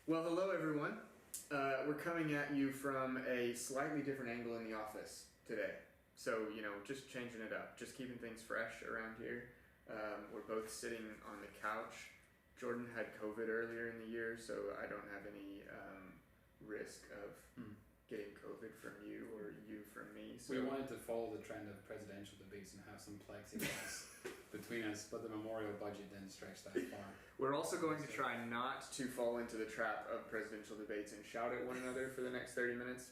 Well, hello everyone. We're coming at you from a slightly different angle in the office today. So, just changing it up, just keeping things fresh around here. We're both sitting on the couch. Jordan had COVID earlier in the year, so I don't have any risk of getting COVID from you or you from me. So we wanted to follow the trend of presidential debates and have some plexiglass between us, but the memorial budget didn't stretch that far. We're also going to try not to fall into the trap of presidential debates and shout at one another for the next 30 minutes.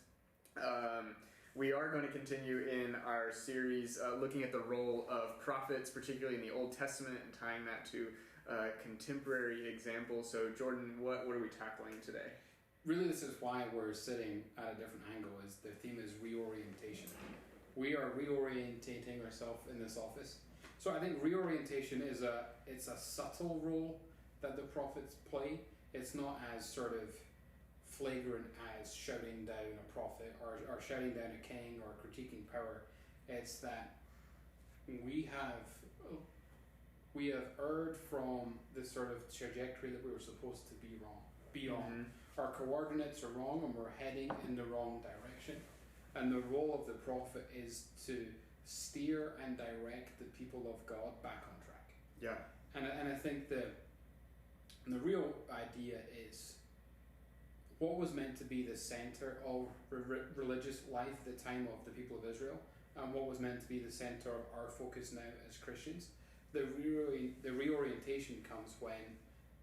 We are going to continue in our series looking at the role of prophets, particularly in the Old Testament, and tying that to contemporary examples. So, Jordan, what are we tackling today? Really, this is why we're sitting at a different angle. Is the theme is reorientation. We are reorientating ourselves in this office. So I think reorientation is a subtle role that the prophets play. It's not as sort of flagrant as shouting down a prophet or shouting down a king or critiquing power. It's that we have erred from the sort of trajectory that we were supposed to be on. Our coordinates are wrong and we're heading in the wrong direction. And the role of the prophet is to steer and direct the people of God back on track. Yeah. And I think the real idea is what was meant to be the center of religious life at the time of the people of Israel, and what was meant to be the center of our focus now as Christians. The reorientation comes when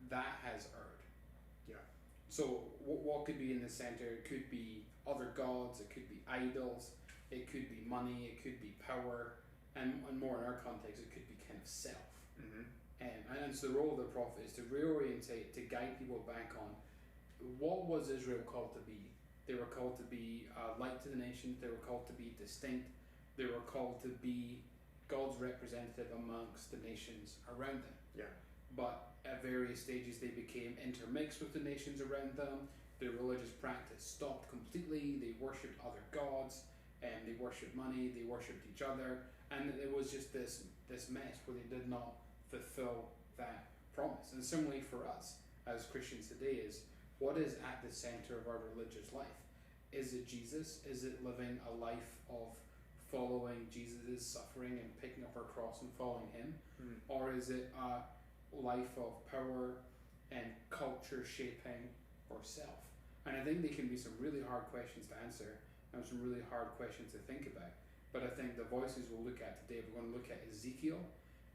that has erred. Yeah. So what could be in the center? It could be other gods, it could be idols, it could be money, it could be power, and more in our context, it could be kind of self. Mm-hmm. And so the role of the prophet is to reorientate, to guide people back on what was Israel called to be. They were called to be light to the nations, they were called to be distinct, they were called to be God's representative amongst the nations around them. Yeah. But at various stages they became intermixed with the nations around them. Their religious practice stopped completely. They worshipped other gods, and they worshipped money, they worshipped each other, and it was just this mess where they did not fulfill that promise. And similarly for us as Christians today is, what is at the center of our religious life? Is it Jesus? Is it living a life of following Jesus' suffering and picking up our cross and following him? Or is it a life of power and culture shaping or self? And I think they can be some really hard questions to answer and some really hard questions to think about. But I think the voices we'll look at today, we're going to look at Ezekiel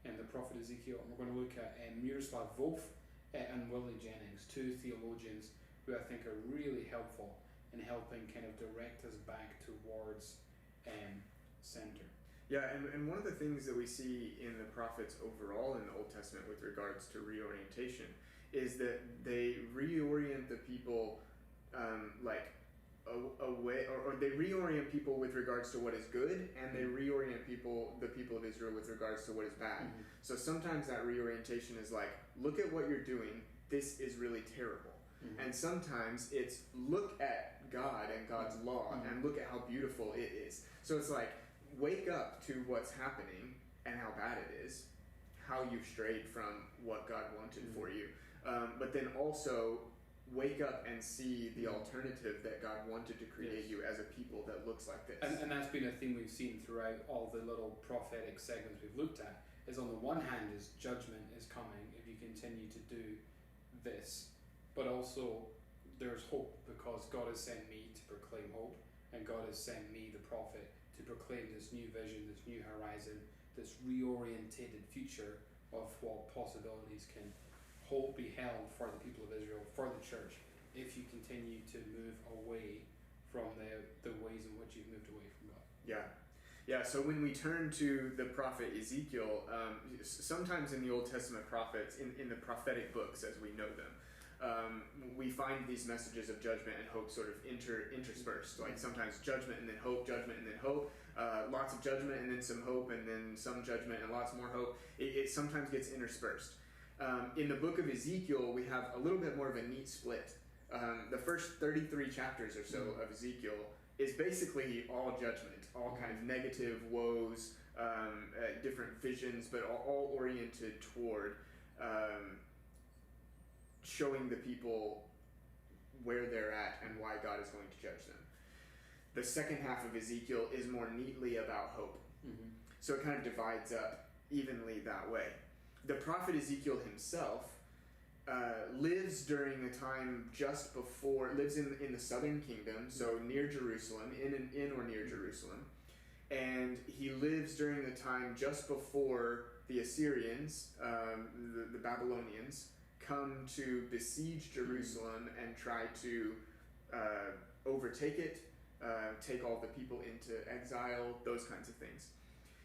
and the prophet Ezekiel, and we're going to look at Miroslav Volf and Willie Jennings, two theologians who I think are really helpful in helping kind of direct us back towards center. Yeah, and one of the things that we see in the prophets overall in the Old Testament with regards to reorientation is that they reorient the people away, or they reorient people with regards to what is good, and they reorient the people of Israel with regards to what is bad. Mm-hmm. So sometimes that reorientation is like, look at what you're doing, this is really terrible. Mm-hmm. And sometimes it's look at God and God's law and look at how beautiful it is. So it's like, wake up to what's happening and how bad it is, how you've strayed from what God wanted for you. But then also wake up and see the alternative that God wanted to create you as a people that looks like this. And that's been a theme we've seen throughout all the little prophetic segments we've looked at, is on the one hand is judgment is coming if you continue to do this, but also there's hope because God has sent me to proclaim hope, and God has sent me, the prophet, to proclaim this new vision, this new horizon, this reorientated future of what possibilities can be held for the people of Israel, for the church, if you continue to move away from the ways in which you've moved away from God. Yeah, so when we turn to the prophet Ezekiel, sometimes in the Old Testament prophets, in the prophetic books as we know them, we find these messages of judgment and hope sort of interspersed. Like sometimes judgment and then hope, judgment and then hope, lots of judgment and then some hope, and then some judgment and lots more hope. It sometimes gets interspersed. In the book of Ezekiel, we have a little bit more of a neat split. The first 33 chapters or so of Ezekiel is basically all judgment, all kind of negative woes, different visions, but all oriented toward showing the people where they're at and why God is going to judge them. The second half of Ezekiel is more neatly about hope. Mm-hmm. So it kind of divides up evenly that way. The prophet Ezekiel himself lives during a time just before, lives in the southern kingdom, so near Jerusalem, in or near Jerusalem. And he lives during the time just before the Assyrians, the Babylonians, come to besiege Jerusalem and try to overtake it, take all the people into exile, those kinds of things.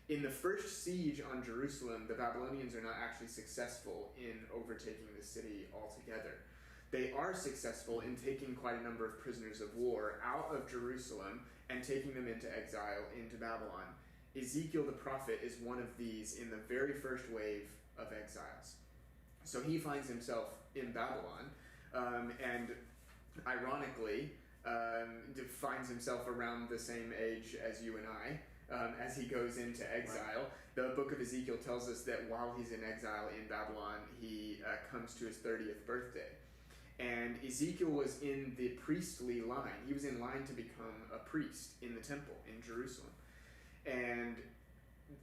In the first siege on Jerusalem, the Babylonians are not actually successful in overtaking the city altogether. They are successful in taking quite a number of prisoners of war out of Jerusalem and taking them into exile into Babylon. Ezekiel the prophet is one of these in the very first wave of exiles. So he finds himself in Babylon, and ironically finds himself around the same age as you and I, as he goes into exile. Right. The book of Ezekiel tells us that while he's in exile in Babylon, he comes to his 30th birthday. And Ezekiel was in the priestly line. He was in line to become a priest in the temple in Jerusalem. And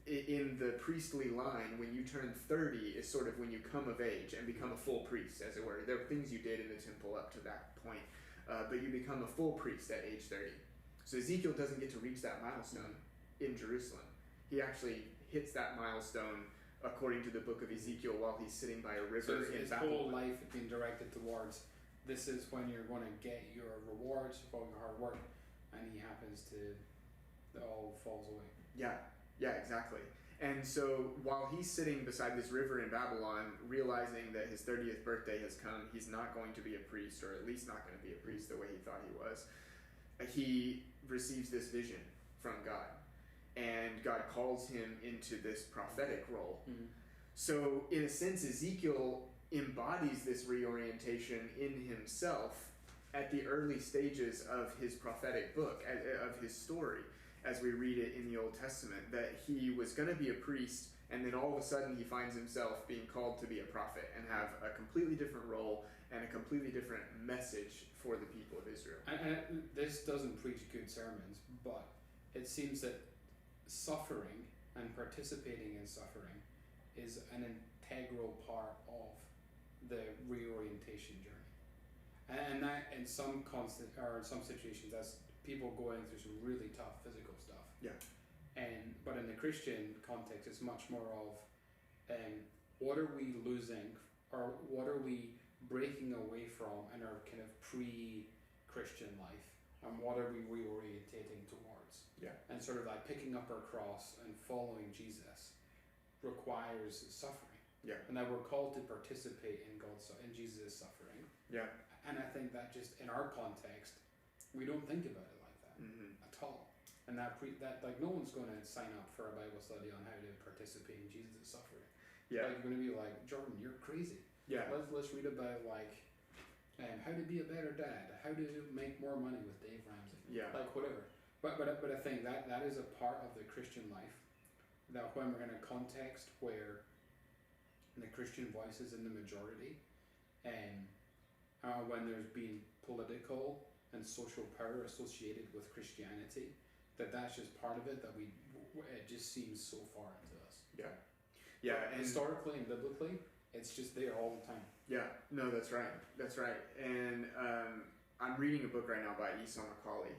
in the priestly line, when you turn 30 is sort of when you come of age and become a full priest, as it were. There were things you did in the temple up to that point, but you become a full priest at age 30. So Ezekiel doesn't get to reach that milestone in Jerusalem. He actually hits that milestone according to the book of Ezekiel while he's sitting by a river in his Babylon. whole life had been directed towards, this is when you're going to get your rewards for all your hard work, and he happens to, it all falls away. Yeah, exactly. And so while he's sitting beside this river in Babylon, realizing that his 30th birthday has come, he's not going to be a priest, or at least not going to be a priest the way he thought he was, he receives this vision from God. And God calls him into this prophetic role. Mm-hmm. So in a sense, Ezekiel embodies this reorientation in himself at the early stages of his prophetic book, of his story, as we read it in the Old Testament, that he was going to be a priest, and then all of a sudden he finds himself being called to be a prophet and have a completely different role and a completely different message for the people of Israel. And this doesn't preach good sermons, but it seems that suffering and participating in suffering is an integral part of the reorientation journey, and that in some situations that's people going through some really tough physical stuff. Yeah. But in the Christian context, it's much more of what are we losing, or what are we breaking away from in our kind of pre-Christian life, and what are we reorientating towards? Yeah. And sort of like picking up our cross and following Jesus requires suffering. Yeah. And that we're called to participate in Jesus' suffering. Yeah. And I think that just in our context, we don't think about it like that at all. And that like no one's going to sign up for a Bible study on how to participate in Jesus' suffering. Yeah. Like you're going to be like, Jordan, you're crazy. Yeah. Let's read about like how to be a better dad, how to make more money with Dave Ramsey. Yeah. Like whatever. But I think that is a part of the Christian life, that when we're in a context where the Christian voice is in the majority, and when there's been political and social power associated with Christianity, that's just part of it, that it just seems so foreign to us. Yeah. Yeah. And historically and biblically, it's just there all the time. Yeah. No, that's right. That's right. And I'm reading a book right now by Esau Macaulay.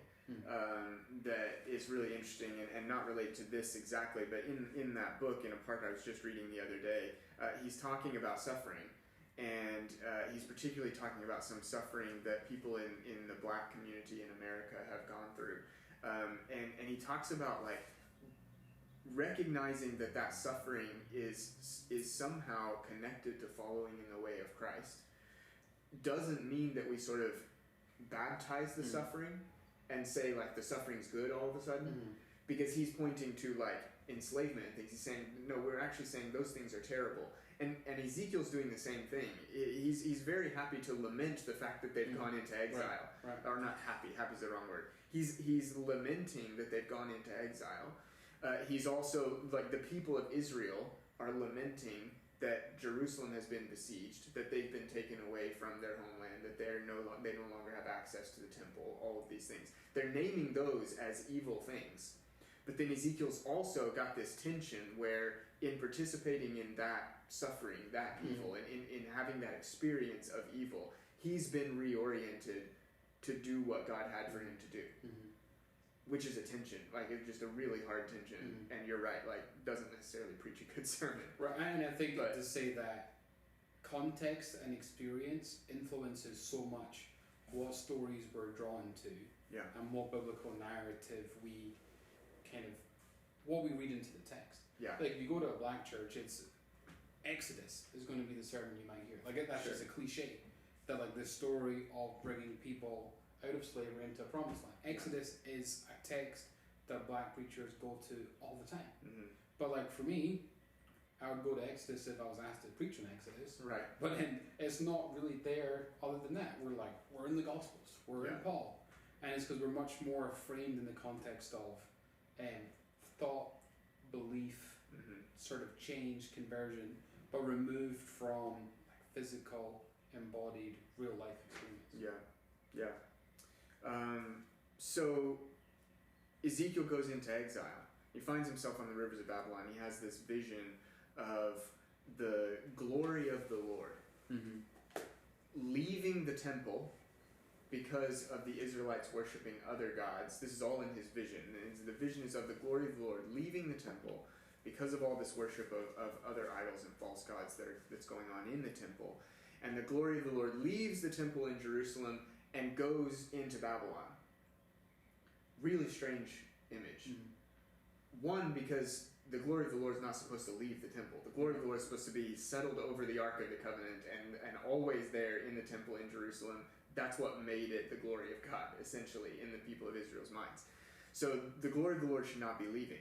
That is really interesting and not related to this exactly, but in that book, in a part I was just reading the other day, he's talking about suffering, and he's particularly talking about some suffering that people in the Black community in America have gone through, and he talks about like recognizing that suffering is somehow connected to following in the way of Christ. Doesn't mean that we sort of baptize the suffering and say like the suffering's good all of a sudden, because he's pointing to like enslavement and things. He's saying no, we're actually saying those things are terrible, and Ezekiel's doing the same thing. He's very happy to lament the fact that they've gone into exile, right. Or not happy. Happy is the wrong word. He's lamenting that they've gone into exile. He's also like the people of Israel are lamenting that Jerusalem has been besieged, that they've been taken away from their homeland, that they no longer have access to the temple, all of these things. They're naming those as evil things. But then Ezekiel's also got this tension where in participating in that suffering, that evil, and in having that experience of evil, he's been reoriented to do what God had for him to do. Which is a tension, like it's just a really hard tension, and you're right, like doesn't necessarily preach a good sermon. Right, and I think to say that context and experience influences so much what stories we're drawn to, and what biblical narrative we what we read into the text. Like if you go to a black church, it's Exodus is going to be the sermon you might hear. Like that's just a cliche. That like the story of bringing people out of slavery into a promised land. Exodus is a text that black preachers go to all the time. But like for me, I would go to Exodus if I was asked to preach on Exodus. Right. But then it's not really there other than that. We're in the Gospels. We're in Paul. And it's because we're much more framed in the context of thought, belief, sort of change, conversion, but removed from physical, embodied, real life experience. So Ezekiel goes into exile. He finds himself on the rivers of Babylon. He has this vision of the glory of the Lord leaving the temple because of the Israelites worshiping other gods. This is all in his vision. And the vision is of the glory of the Lord leaving the temple because of all this worship of other idols and false gods that's going on in the temple. And the glory of the Lord leaves the temple in Jerusalem and goes into Babylon. Really strange image. One, because the glory of the Lord is not supposed to leave the temple. The glory of the Lord is supposed to be settled over the Ark of the Covenant and always there in the temple in Jerusalem. That's what made it the glory of God, essentially, in the people of Israel's minds. So the glory of the Lord should not be leaving.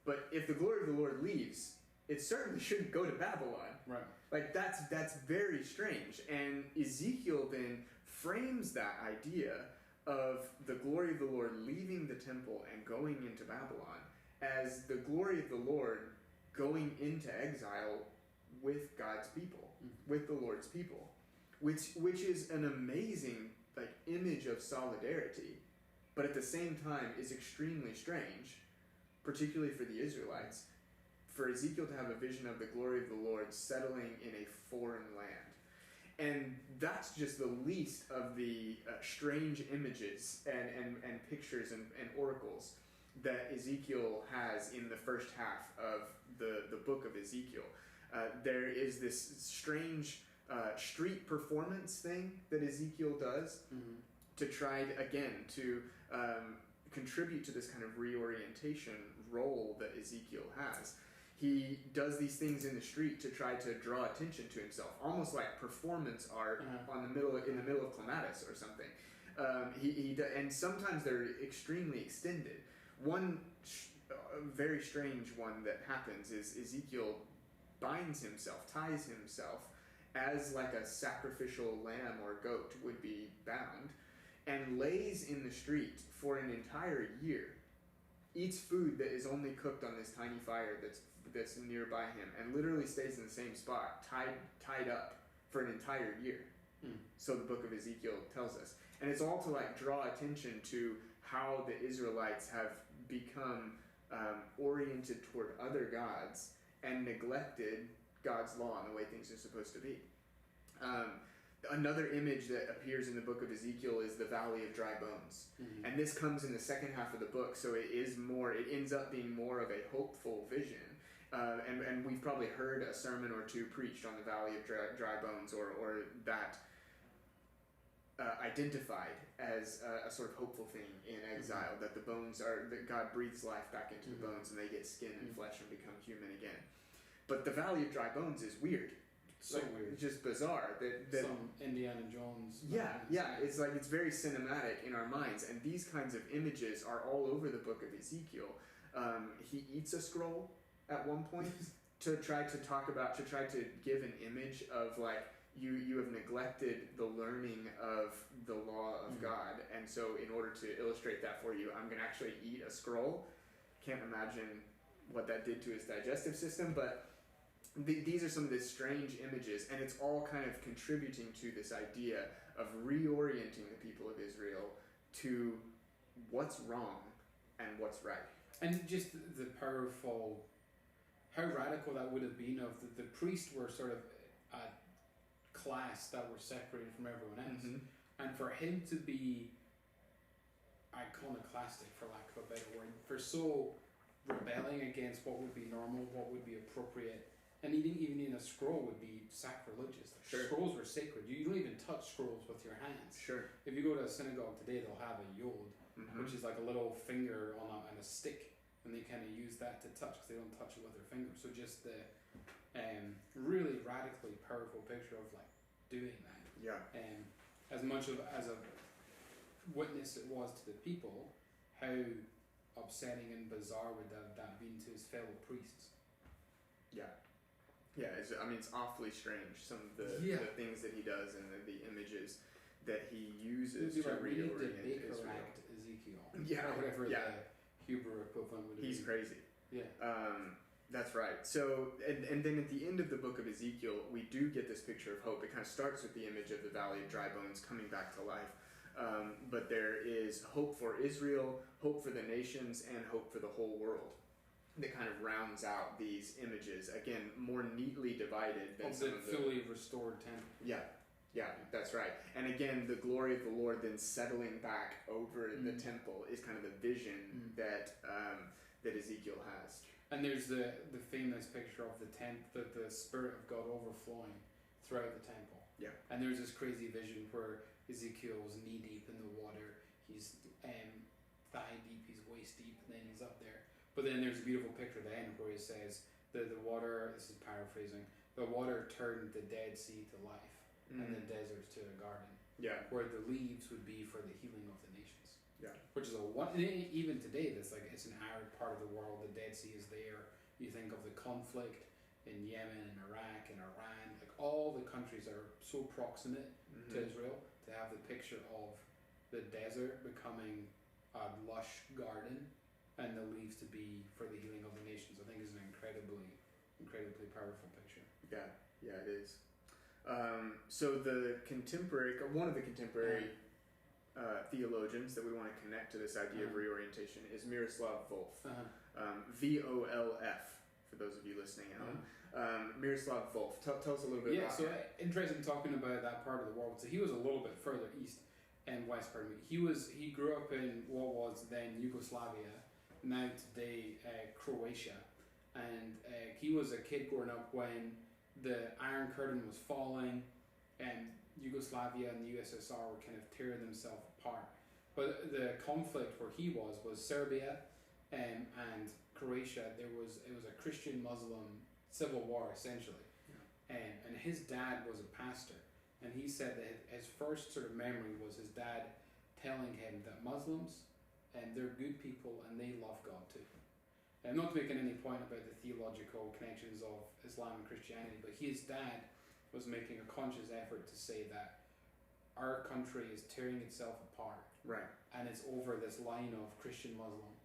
But if the glory of the Lord leaves, it certainly shouldn't go to Babylon. Right. Like that's very strange. And Ezekiel then frames that idea of the glory of the Lord leaving the temple and going into Babylon as the glory of the Lord going into exile with God's people, with the Lord's people, which is an amazing image of solidarity, but at the same time is extremely strange, particularly for the Israelites, for Ezekiel to have a vision of the glory of the Lord settling in a foreign land. And that's just the least of the strange images and pictures and oracles that Ezekiel has in the first half of the book of Ezekiel. There is this strange street performance thing that Ezekiel does to try, to contribute to this kind of reorientation role that Ezekiel has. He does these things in the street to try to draw attention to himself, almost like performance art in the middle of clematis or something. And sometimes they're extremely extended. One very strange one that happens is Ezekiel binds himself, ties himself as like a sacrificial lamb or goat would be bound, and lays in the street for an entire year, eats food that is only cooked on this tiny fire that's nearby him, and literally stays in the same spot, tied up for an entire year. So the book of Ezekiel tells us. And it's all to draw attention to how the Israelites have become oriented toward other gods and neglected God's law and the way things are supposed to be. Another image that appears in the book of Ezekiel is the Valley of Dry Bones. And this comes in the second half of the book, so it ends up being more of a hopeful vision. And we've probably heard a sermon or two preached on the Valley of Dry Bones, or that identified as a sort of hopeful thing in exile, that that God breathes life back into the bones and they get skin and flesh and become human again. But the Valley of Dry Bones is weird. So weird. Just bizarre. Some Indiana Jones. It's very cinematic in our minds, and these kinds of images are all over the book of Ezekiel. He eats a scroll at one point to try to give an image of you have neglected the learning of the law of God, and so in order to illustrate that for you, I'm going to actually eat a scroll. Can't imagine what that did to his digestive system, but these are some of the strange images, and it's all kind of contributing to this idea of reorienting the people of Israel to what's wrong and what's right. And just the powerful, how radical that would have been of the priests were sort of a class that were separated from everyone else. Mm-hmm. And for him to be iconoclastic, for lack of a better word, for so rebelling against what would be normal, what would be appropriate, and even in a scroll would be sacrilegious. Like, sure. Scrolls were sacred. You don't even touch scrolls with your hands. Sure. If you go to a synagogue today, they'll have a yod, Mm-hmm. which is like a little finger on a stick, and they kind of use that to touch because they don't touch it with their fingers. So just the really radically powerful picture of like doing that. Yeah. As much of as a witness it was to the people, how upsetting and bizarre would that been to his fellow priests? Yeah. Yeah, it's awfully strange, some of the things that he does and the images that he uses to reorient Israel. Ezekiel. Yeah, or whatever yeah. the Hebrew equivalent would be. He's crazy. Yeah. That's right. So, and then at the end of the book of Ezekiel, we do get this picture of hope. It kind of starts with the image of the valley of dry bones coming back to life. But there is hope for Israel, hope for the nations, and hope for the whole world. That kind of rounds out these images, again, more neatly divided than some of the fully restored temple. Yeah, that's right. And again, the glory of the Lord then settling back over the temple is kind of the vision that Ezekiel has. And there's the famous picture of the Spirit of God overflowing throughout the temple. Yeah. And there's this crazy vision where Ezekiel's knee deep in the water, he's thigh deep, he's waist deep, and then he's up there. But then there's a beautiful picture at the end where he says the water, this is paraphrasing, the water turned the Dead Sea to life and the deserts to a garden. Yeah. Where the leaves would be for the healing of the nations. Yeah. Which is even today, it's an arid part of the world. The Dead Sea is there. You think of the conflict in Yemen and Iraq and Iran. Like all the countries are so proximate to Israel, to have the picture of the desert becoming a lush garden and the leaves to be for the healing of the nations, I think is an incredibly powerful picture. Yeah, it is. So one of the contemporary theologians that we want to connect to this idea of reorientation is Miroslav Volf. VOLF, for those of you listening at home. Miroslav Volf. Tell us a little bit about him. Interesting talking about that part of the world. So he was a little bit further east and west, He grew up in what was then Yugoslavia, now today Croatia. And he was a kid growing up when the Iron Curtain was falling and Yugoslavia and the USSR were kind of tearing themselves apart. But the conflict where he was Serbia and Croatia. It was a Christian-Muslim civil war essentially. Yeah. And his dad was a pastor, and he said that his first sort of memory was his dad telling him that Muslims and they're good people and they love God too. I'm not making any point about the theological connections of Islam and Christianity, but his dad was making a conscious effort to say that our country is tearing itself apart. Right. And it's over this line of Christian-Muslim.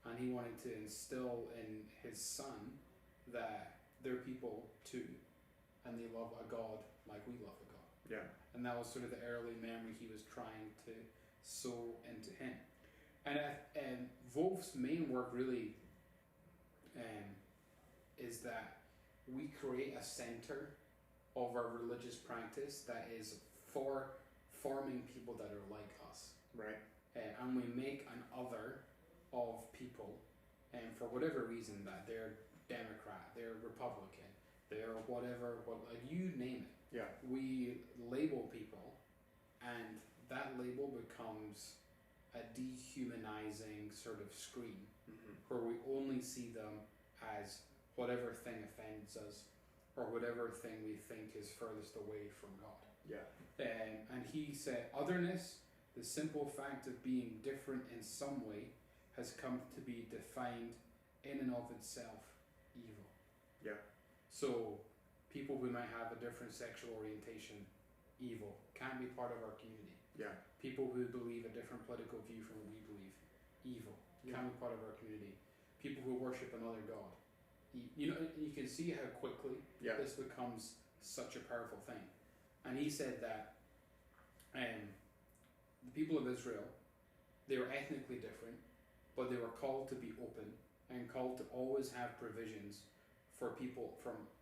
And he wanted to instill in his son that they're people too, and they love a God like we love a God. Yeah. And that was sort of the early memory he was trying to sow into him. And Wolf's main work really is that we create a center of our religious practice that is for forming people that are like us. Right. And we make an other of people, and for whatever reason, that they're Democrat, they're Republican, they're whatever, you name it. Yeah. We label people, and that label becomes a dehumanizing sort of screen, where we only see them as whatever thing offends us, or whatever thing we think is furthest away from God. Yeah. And he said, otherness, the simple fact of being different in some way, has come to be defined in and of itself evil. Yeah. So people who might have a different sexual orientation, evil, can't be part of our community. Yeah. People who believe a different political view from what we believe, evil, can't be part of our community. People who worship another god, you can see how quickly Yeah. this becomes such a powerful thing. And he said that the people of Israel, they were ethnically different, but they were called to be open and called to always have provisions for people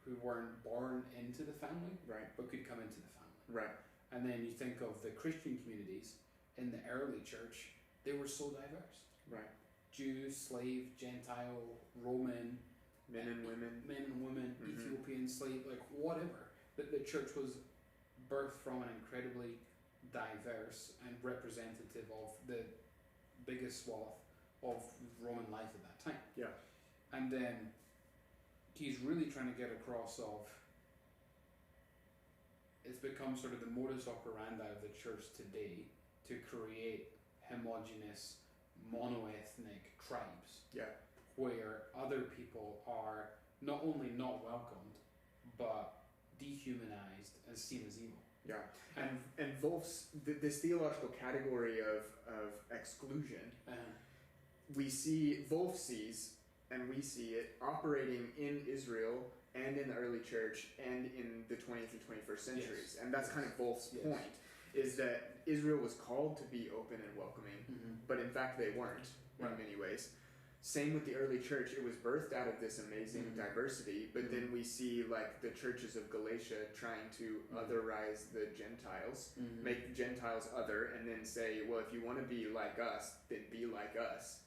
who weren't born into the family, Right. but could come into the family. Right. And then you think of the Christian communities in the early church, they were so diverse. Right. Jew, slave, Gentile, Roman, Men and women. mm-hmm. Ethiopian, slave, like whatever. The church was birthed from an incredibly diverse and representative of the biggest swath of Roman life at that time. Yeah. And then he's really trying to get across of, it's become sort of the modus operandi of the church today to create homogeneous, mono-ethnic tribes. Yeah. Where other people are not only not welcomed, but dehumanized and seen as evil. Yeah. And Wolf's, this theological category of exclusion, Wolf sees, and we see it operating in Israel and in the early church and in the 20th and 21st centuries. Yes. And that's kind of Wolf's point, is that Israel was called to be open and welcoming, but in fact they weren't in many ways. Same with the early church. It was birthed out of this amazing diversity, but then we see like the churches of Galatia trying to otherize the Gentiles, make Gentiles other, and then say, well, if you want to be like us, then be like us,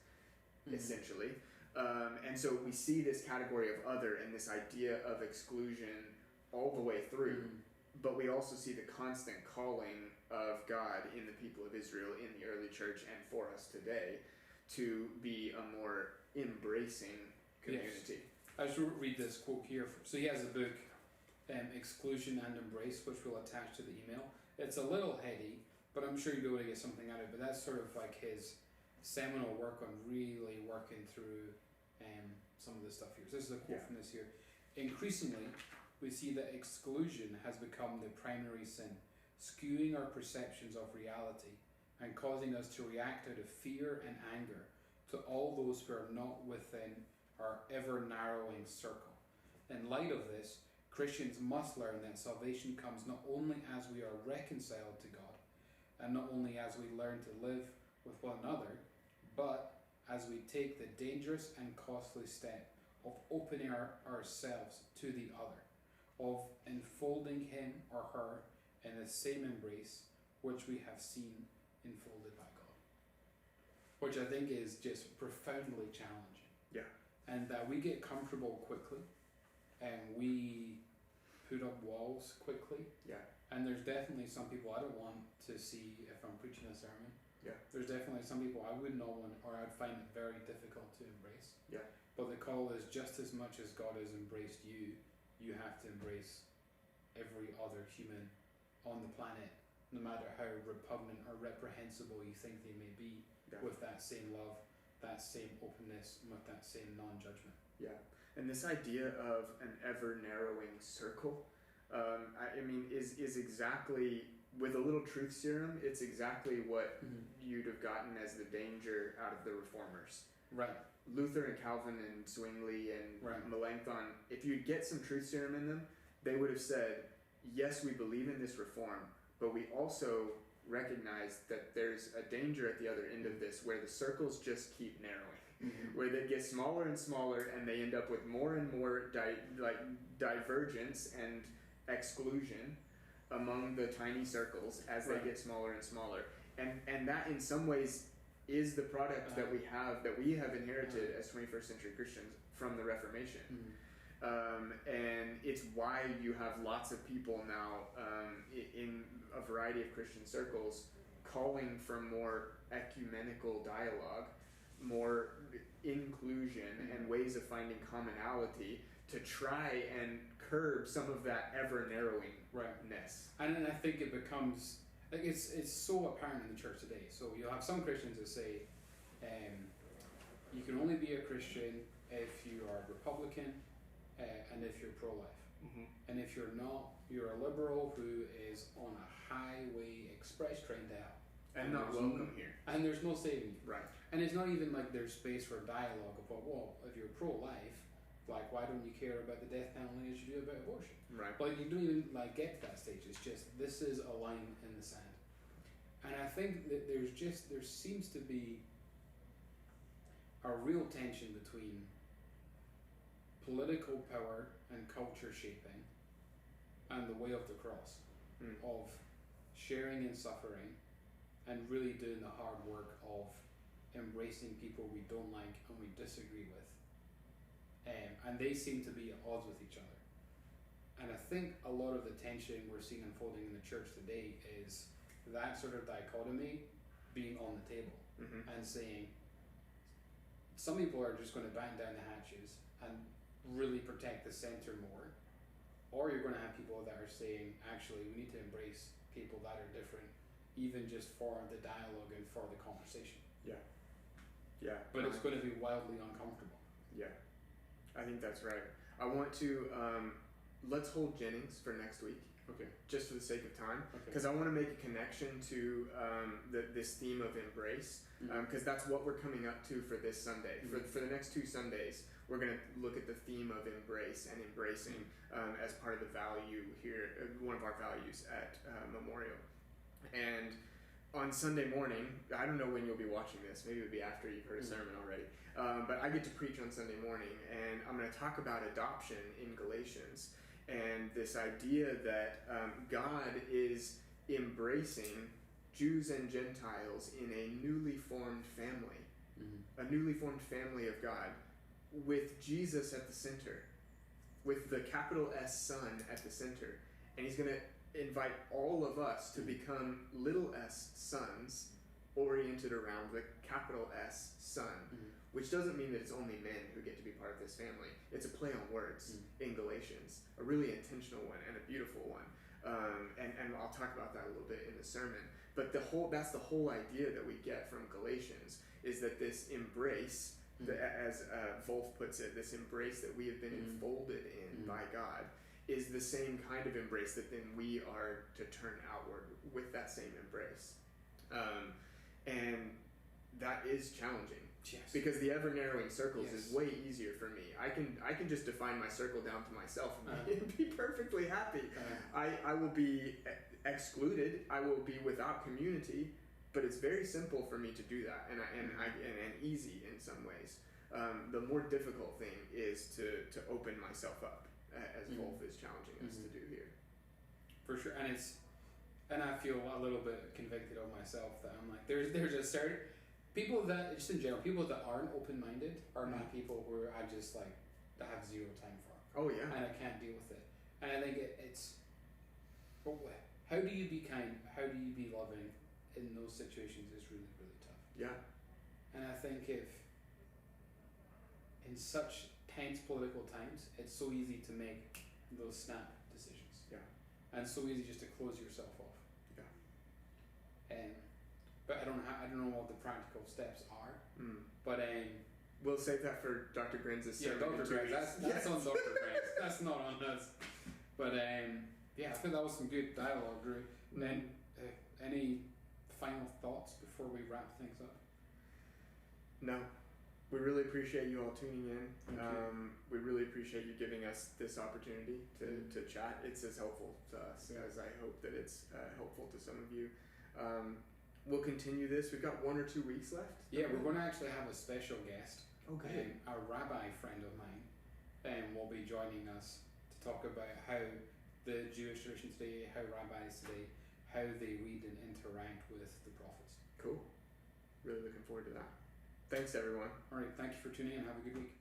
essentially. And so we see this category of other and this idea of exclusion all the way through, but we also see the constant calling of God in the people of Israel in the early church and for us today to be a more embracing community. Yes. I just read this quote here. So he has a book, Exclusion and Embrace, which we'll attach to the email. It's a little heady, but I'm sure you'll be able to get something out of it. But that's sort of like his seminal work on really working through some of the stuff here. So this is a quote from this here. Increasingly, we see that exclusion has become the primary sin, skewing our perceptions of reality and causing us to react out of fear and anger to all those who are not within our ever-narrowing circle. In light of this, Christians must learn that salvation comes not only as we are reconciled to God, and not only as we learn to live with one another, but as we take the dangerous and costly step of opening ourselves to the other, of enfolding him or her in the same embrace which we have seen enfolded by God. Which I think is just profoundly challenging. Yeah. And that we get comfortable quickly, and we put up walls quickly. Yeah. And there's definitely some people I don't want to see if I'm preaching a sermon. Yeah. There's definitely some people I would not want, or I'd find it very difficult to embrace. Yeah. But the call is just as much as God has embraced you, you have to embrace every other human on the planet, no matter how repugnant or reprehensible you think they may be, with that same love, that same openness, and with that same non-judgment. Yeah. And this idea of an ever-narrowing circle, I mean, is exactly, with a little truth serum, it's exactly what you'd have gotten as the danger out of the reformers. Right. Luther and Calvin and Zwingli and Melanchthon, if you'd get some truth serum in them, they would have said, yes, we believe in this reform, but we also recognize that there's a danger at the other end of this where the circles just keep narrowing, where they get smaller and smaller and they end up with more and more divergence and exclusion among the tiny circles as they get smaller and smaller. And that in some ways is the product that we have inherited as 21st century Christians from the Reformation. And it's why you have lots of people now in a variety of Christian circles calling for more ecumenical dialogue, more inclusion and ways of finding commonality to try and curb some of that ever-narrowingness. And then I think it becomes, like, it's so apparent in the church today. So you'll have some Christians that say, you can only be a Christian if you are Republican and if you're pro-life. And if you're not, you're a liberal who is on a highway express train to hell. And not welcome here. And there's no saving you. Right. And it's not even like there's space for dialogue about, well, if you're pro-life, like, why don't you care about the death penalty as you do about abortion? Right. But you don't even like get to that stage. It's just, this is a line in the sand. And I think that there seems to be a real tension between political power and culture shaping and the way of the cross, of sharing in suffering and really doing the hard work of embracing people we don't like and we disagree with. And they seem to be at odds with each other. And I think a lot of the tension we're seeing unfolding in the church today is that sort of dichotomy being on the table and saying some people are just going to batten down the hatches and really protect the center more, or you're going to have people that are saying, actually, we need to embrace people that are different, even just for the dialogue and for the conversation. Yeah. But it's going to be wildly uncomfortable. Yeah, I think that's right. I want to let's hold Jennings for next week. Okay. Just for the sake of time, Okay. because I want to make a connection to this theme of embrace, because that's what we're coming up to for this Sunday. For the next 2 Sundays, we're going to look at the theme of embrace and embracing as part of the value here, one of our values at Memorial. And on Sunday morning, I don't know when you'll be watching this. Maybe it'll be after you've heard a sermon already. But I get to preach on Sunday morning, and I'm going to talk about adoption in Galatians. And this idea that God is embracing Jews and Gentiles in a newly formed family, a newly formed family of God, with Jesus at the center, with the capital S Son at the center. And he's going to invite all of us to become little s sons oriented around the capital S Son. Which doesn't mean that it's only men who get to be part of this family. It's a play on words in Galatians, a really intentional one and a beautiful one. And I'll talk about that a little bit in the sermon. But that's the whole idea that we get from Galatians, is that this embrace, as Wolf puts it, this embrace that we have been enfolded in by God, is the same kind of embrace that then we are to turn outward with that same embrace. And that is challenging. Yes. Because the ever narrowing circles is way easier for me. I can just define my circle down to myself and be perfectly happy. I will be excluded. I will be without community. But it's very simple for me to do that, and easy in some ways. The more difficult thing is to open myself up, as Wolf is challenging us to do here. For sure, and I feel a little bit convicted of myself that I'm like, there's a certain people that, just in general, people that aren't open-minded are not people who I just like to have zero time for. Oh yeah. And I can't deal with it. And I think it's, how do you be kind? How do you be loving in those situations is really, really tough. Yeah. And I think if in such tense political times, it's so easy to make those snap decisions. Yeah. And so easy just to close yourself off. Yeah. But I don't know what the practical steps are. But we'll save that for Dr. Grin's sermon. Dr. Grin's. That's on Dr. Grin's. That's not on us. But I think that was some good dialogue, Drew. Then any final thoughts before we wrap things up? No. We really appreciate you all tuning in. We really appreciate you giving us this opportunity to chat. It's as helpful to us as I hope that it's helpful to some of you. We'll continue this. We've got 1 or 2 weeks left. Yeah, we're going to actually have a special guest. Okay. A rabbi friend of mine will be joining us to talk about how the Jewish tradition today, how rabbis today, how they read and interact with the prophets. Cool. Really looking forward to that. Thanks, everyone. All right, thank you for tuning in. Have a good week.